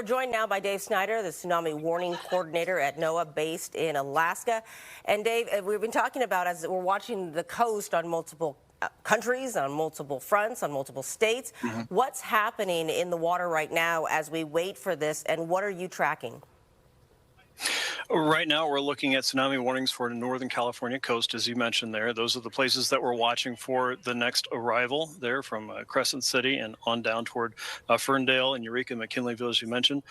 we're joined now by Dave Snyder, the tsunami warning coordinator at NOAA based in Alaska. And Dave, we've been talking about, as we're watching the coast on multiple countries, on multiple fronts, on multiple states, what's happening in the water right now as we wait for this, and what are you tracking? Right now, we're looking at tsunami warnings for the Northern California coast, as you mentioned there. Those are the places that we're watching for the next arrival there from Crescent City and on down toward Ferndale and Eureka, McKinleyville, as you mentioned.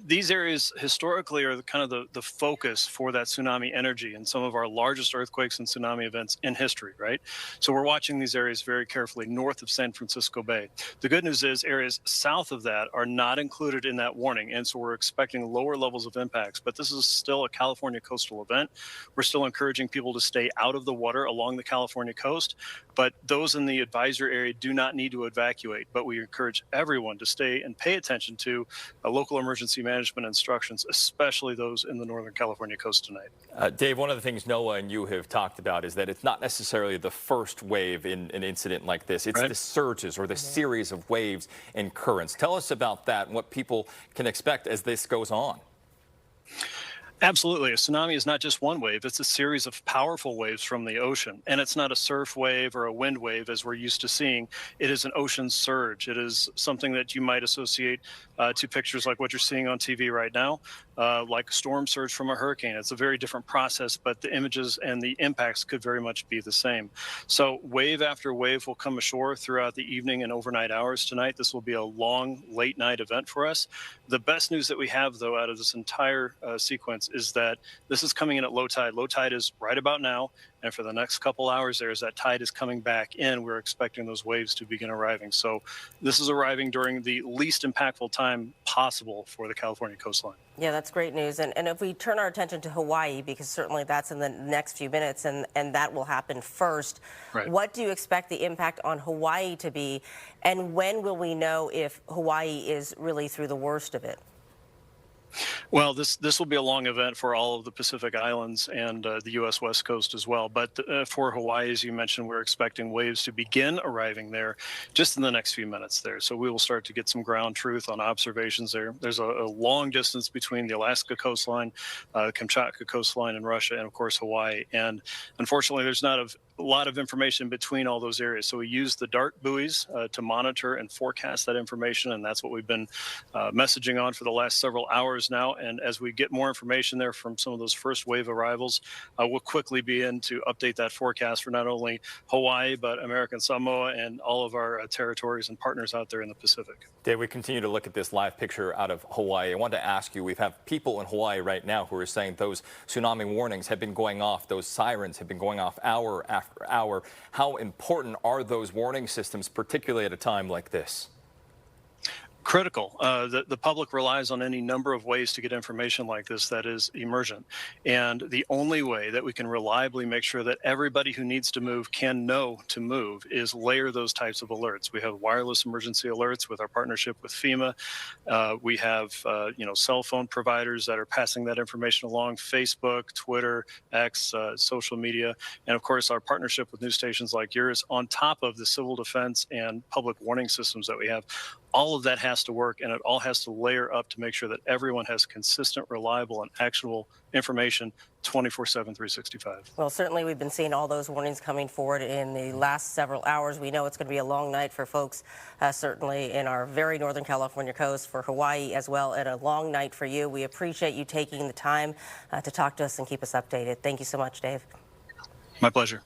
These areas historically are kind of the focus for that tsunami energy and some of our largest earthquakes and tsunami events in history, right? So we're watching these areas very carefully north of San Francisco Bay. The good news is areas south of that are not included in that warning, and so we're expecting lower levels of impacts. But this is still a California coastal event. We're still encouraging people to stay out of the water along the California coast, but those in the advisory area do not need to evacuate. But we encourage everyone to stay and pay attention to local emergency management instructions, especially those in the Northern California coast tonight. Dave, one of the things NOAA and you have talked about is that it's not necessarily the first wave in an incident like this. It's the surges or the series of waves and currents. Tell us about that and what people can expect as this goes on. Absolutely. A tsunami is not just one wave. It's a series of powerful waves from the ocean. And it's not a surf wave or a wind wave as we're used to seeing. It is an ocean surge. It is something that you might associate to pictures like what you're seeing on TV right now, like a storm surge from a hurricane. It's a very different process, but the images and the impacts could very much be the same. So wave after wave will come ashore throughout the evening and overnight hours tonight. This will be a long, late night event for us. The best news that we have, though, out of this entire sequence is that this is coming in at low tide. Low tide is right about now, and for the next couple hours there, as that tide is coming back in, we're expecting those waves to begin arriving. So this is arriving during the least impactful time possible for the California coastline. Yeah, that's great news. And if we turn our attention to Hawaii, because certainly that's in the next few minutes, and that will happen first, what do you expect the impact on Hawaii to be, and when will we know if Hawaii is really through the worst of it? Well, this will be a long event for all of the Pacific Islands and the U.S. West Coast as well. But for Hawaii, as you mentioned, we're expecting waves to begin arriving there just in the next few minutes there. So we will start to get some ground truth on observations there. There's a long distance between the Alaska coastline, Kamchatka coastline in Russia, and of course Hawaii. And unfortunately, there's not a lot of information between all those areas. So we use the DART buoys to monitor and forecast that information, and that's what we've been messaging on for the last several hours now. And as we get more information there from some of those first wave arrivals, we'll quickly begin to update that forecast for not only Hawaii, but American Samoa and all of our territories and partners out there in the Pacific. Dave, we continue to look at this live picture out of Hawaii. I wanted to ask you, we have people in Hawaii right now who are saying those tsunami warnings have been going off, those sirens have been going off hour after hour. How important are those warning systems, particularly at a time like this? Critical. The public relies on any number of ways to get information like this that is emergent. And the only way that we can reliably make sure that everybody who needs to move can know to move is layer those types of alerts. We have wireless emergency alerts with our partnership with FEMA. We have cell phone providers that are passing that information along, Facebook, Twitter, X, social media, and of course our partnership with news stations like yours on top of the civil defense and public warning systems that we have. All of that has to work, and it all has to layer up to make sure that everyone has consistent, reliable, and actionable information 24/7, 365. Well, certainly we've been seeing all those warnings coming forward in the last several hours. We know it's going to be a long night for folks, certainly in our very northern California coast, for Hawaii as well, and a long night for you. We appreciate you taking the time to talk to us and keep us updated. Thank you so much, Dave. My pleasure.